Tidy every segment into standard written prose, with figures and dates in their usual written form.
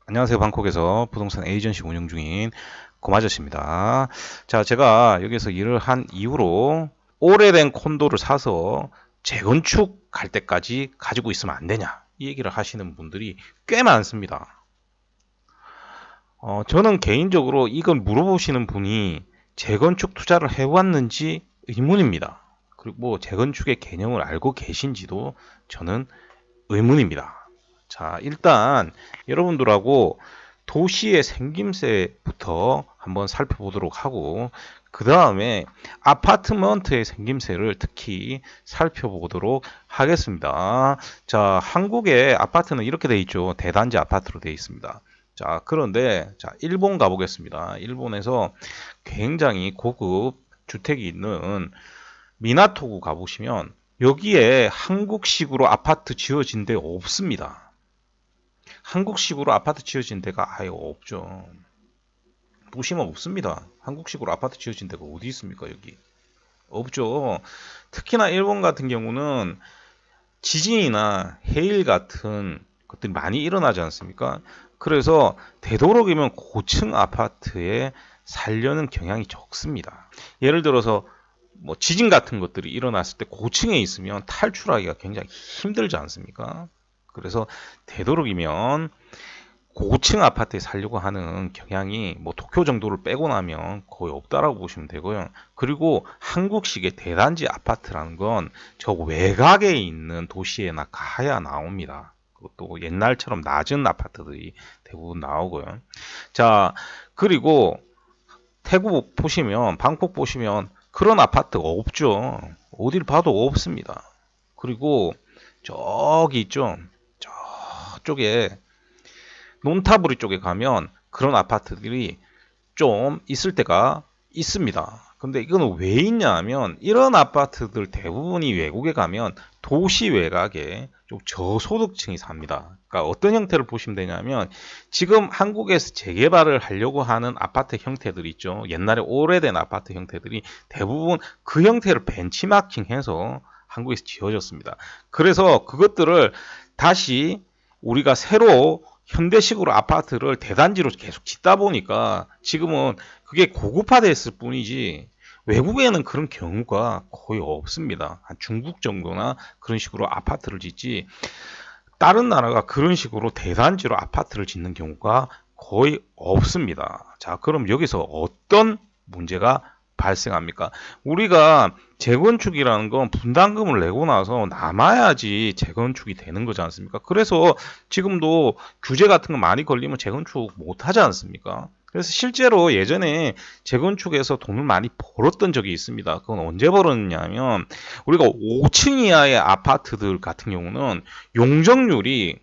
안녕하세요. 방콕에서 부동산 에이전시 운영 중인 고마저씨입니다. 자, 제가 여기서 일을 한 이후로 오래된 콘도를 사서 재건축할 때까지 가지고 있으면 안 되냐, 이 얘기를 하시는 분들이 꽤 많습니다. 저는 개인적으로 이걸 물어보시는 분이 재건축 투자를 해왔는지 의문입니다. 그리고 뭐 재건축의 개념을 알고 계신지도 저는 의문입니다. 자, 일단 여러분들하고 도시의 생김새부터 한번 살펴보도록 하고, 그 다음에 아파트먼트의 생김새를 특히 살펴보도록 하겠습니다. 자, 한국의 아파트는 이렇게 돼 있죠. 대단지 아파트로 되어 있습니다. 자, 그런데 자, 일본 가보겠습니다. 일본에서 굉장히 고급 주택이 있는 미나토구 가보시면 여기에 한국식으로 아파트 지어진 데 없습니다. 한국식으로 아파트 지어진 데가 아예 없죠. 보시면 없습니다. 한국식으로 아파트 지어진 데가 어디 있습니까, 여기? 없죠. 특히나 일본 같은 경우는 지진이나 해일 같은 것들이 많이 일어나지 않습니까? 그래서 되도록이면 고층 아파트에 살려는 경향이 적습니다. 예를 들어서 뭐 지진 같은 것들이 일어났을 때 고층에 있으면 탈출하기가 굉장히 힘들지 않습니까? 그래서 되도록이면 고층 아파트에 살려고 하는 경향이 뭐 도쿄 정도를 빼고 나면 거의 없다라고 보시면 되고요. 그리고 한국식의 대단지 아파트라는 건 저 외곽에 있는 도시에나 가야 나옵니다. 그것도 옛날처럼 낮은 아파트들이 대부분 나오고요. 자, 그리고 태국 보시면, 방콕 보시면 그런 아파트 없죠. 어딜 봐도 없습니다. 그리고 저기 있죠. 저쪽에 논타부리 쪽에 가면 그런 아파트들이 좀 있을 때가 있습니다. 근데 이거는 왜 있냐 하면 이런 아파트들 대부분이 외국에 가면 도시 외곽에 좀 저소득층이 삽니다. 그러니까 어떤 형태를 보시면 되냐면 지금 한국에서 재개발을 하려고 하는 아파트 형태들 있죠. 옛날에 오래된 아파트 형태들이 대부분 그 형태를 벤치마킹해서 한국에서 지어졌습니다. 그래서 그것들을 다시 우리가 새로 현대식으로 아파트를 대단지로 계속 짓다 보니까 지금은 그게 고급화됐을 뿐이지 외국에는 그런 경우가 거의 없습니다. 한 중국 정도나 그런 식으로 아파트를 짓지 다른 나라가 그런 식으로 대단지로 아파트를 짓는 경우가 거의 없습니다. 자, 그럼 여기서 어떤 문제가 발생합니까? 우리가 재건축이라는 건 분담금을 내고 나서 남아야지 재건축이 되는 거지 않습니까? 그래서 지금도 규제 같은 거 많이 걸리면 재건축 못 하지 않습니까? 그래서 실제로 예전에 재건축에서 돈을 많이 벌었던 적이 있습니다. 그건 언제 벌었냐면 우리가 5층 이하의 아파트들 같은 경우는 용적률이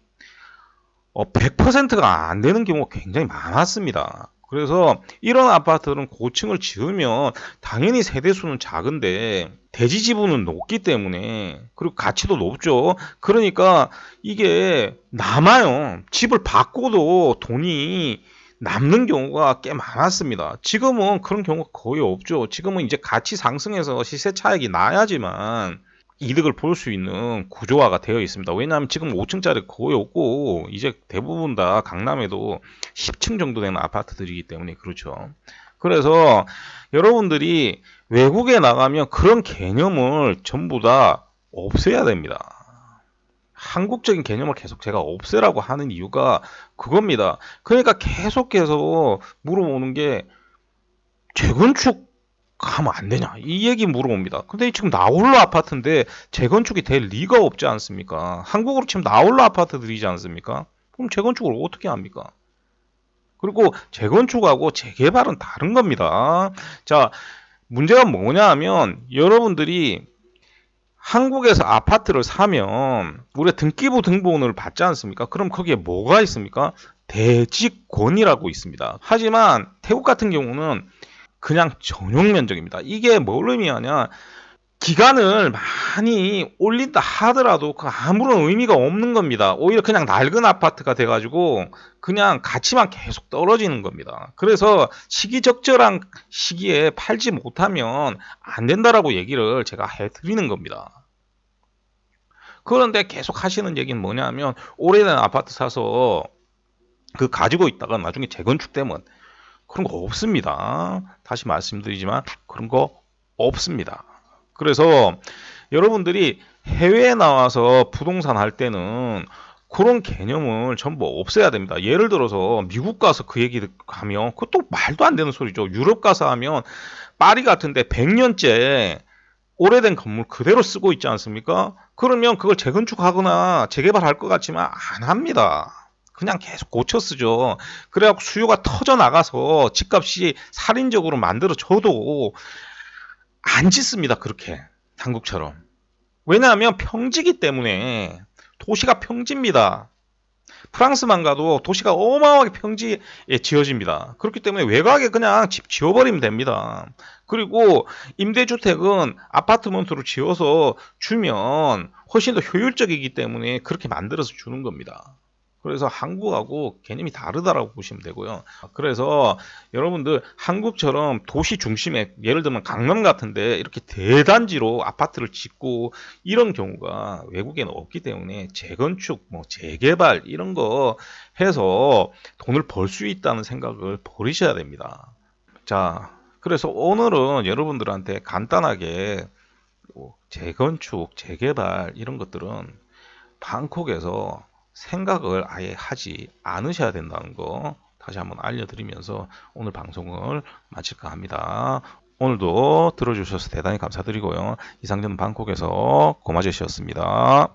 100%가 안 되는 경우가 굉장히 많았습니다. 그래서 이런 아파트는 고층을 지으면 당연히 세대수는 작은데 대지 지분은 높기 때문에, 그리고 가치도 높죠. 그러니까 이게 남아요. 집을 바꿔도 돈이 남는 경우가 꽤 많았습니다. 지금은 그런 경우가 거의 없죠. 지금은 이제 가치 상승해서 시세 차익이 나야지만 이득을 볼 수 있는 구조화가 되어 있습니다. 왜냐하면 지금 5층짜리 거의 없고 이제 대부분 다 강남에도 10층 정도 되는 아파트들이기 때문에 그렇죠. 그래서 여러분들이 외국에 나가면 그런 개념을 전부 다 없애야 됩니다. 한국적인 개념을 계속 제가 없애라고 하는 이유가 그겁니다. 그러니까 계속해서 물어보는 게 재건축 하면 안 되냐, 이 얘기 물어봅니다. 근데 지금 나홀로 아파트인데 재건축이 될 리가 없지 않습니까? 한국으로 치면 나홀로 아파트들이지 않습니까? 그럼 재건축을 어떻게 합니까? 그리고 재건축하고 재개발은 다른 겁니다. 자, 문제가 뭐냐 하면 여러분들이 한국에서 아파트를 사면 우리가 등기부 등본을 받지 않습니까? 그럼 거기에 뭐가 있습니까? 대지권이라고 있습니다. 하지만 태국 같은 경우는 그냥 전용 면적입니다. 이게 뭘 의미하냐? 기간을 많이 올린다 하더라도 그 아무런 의미가 없는 겁니다. 오히려 그냥 낡은 아파트가 돼가지고 그냥 가치만 계속 떨어지는 겁니다. 그래서 시기적절한 시기에 팔지 못하면 안 된다라고 얘기를 제가 해드리는 겁니다. 그런데 계속 하시는 얘기는 뭐냐면 오래된 아파트 사서 그 가지고 있다가 나중에 재건축되면 그런 거 없습니다. 다시 말씀드리지만 그런 거 없습니다. 그래서 여러분들이 해외에 나와서 부동산 할 때는 그런 개념을 전부 없애야 됩니다. 예를 들어서 미국 가서 그 얘기 하면 그것도 말도 안 되는 소리죠. 유럽 가서 하면 파리 같은데 100년째 오래된 건물 그대로 쓰고 있지 않습니까? 그러면 그걸 재건축하거나 재개발할 것 같지만 안 합니다. 그냥 계속 고쳐 쓰죠. 그래갖고 수요가 터져 나가서 집값이 살인적으로 만들어져도 안 짓습니다. 그렇게 한국처럼. 왜냐하면 평지기 때문에 도시가 평지입니다. 프랑스만 가도 도시가 어마어마하게 평지에 지어집니다. 그렇기 때문에 외곽에 그냥 집 지어버리면 됩니다. 그리고 임대주택은 아파트먼트로 지어서 주면 훨씬 더 효율적이기 때문에 그렇게 만들어서 주는 겁니다. 그래서 한국하고 개념이 다르다라고 보시면 되고요. 그래서 여러분들 한국처럼 도시 중심에 예를 들면 강남 같은데 이렇게 대단지로 아파트를 짓고 이런 경우가 외국에는 없기 때문에 재건축, 뭐 재개발 이런 거 해서 돈을 벌 수 있다는 생각을 버리셔야 됩니다. 자, 그래서 오늘은 여러분들한테 간단하게 재건축, 재개발 이런 것들은 방콕에서 생각을 아예 하지 않으셔야 된다는 거 다시 한번 알려드리면서 오늘 방송을 마칠까 합니다. 오늘도 들어주셔서 대단히 감사드리고요. 이상준 방콕에서 고마제시였습니다.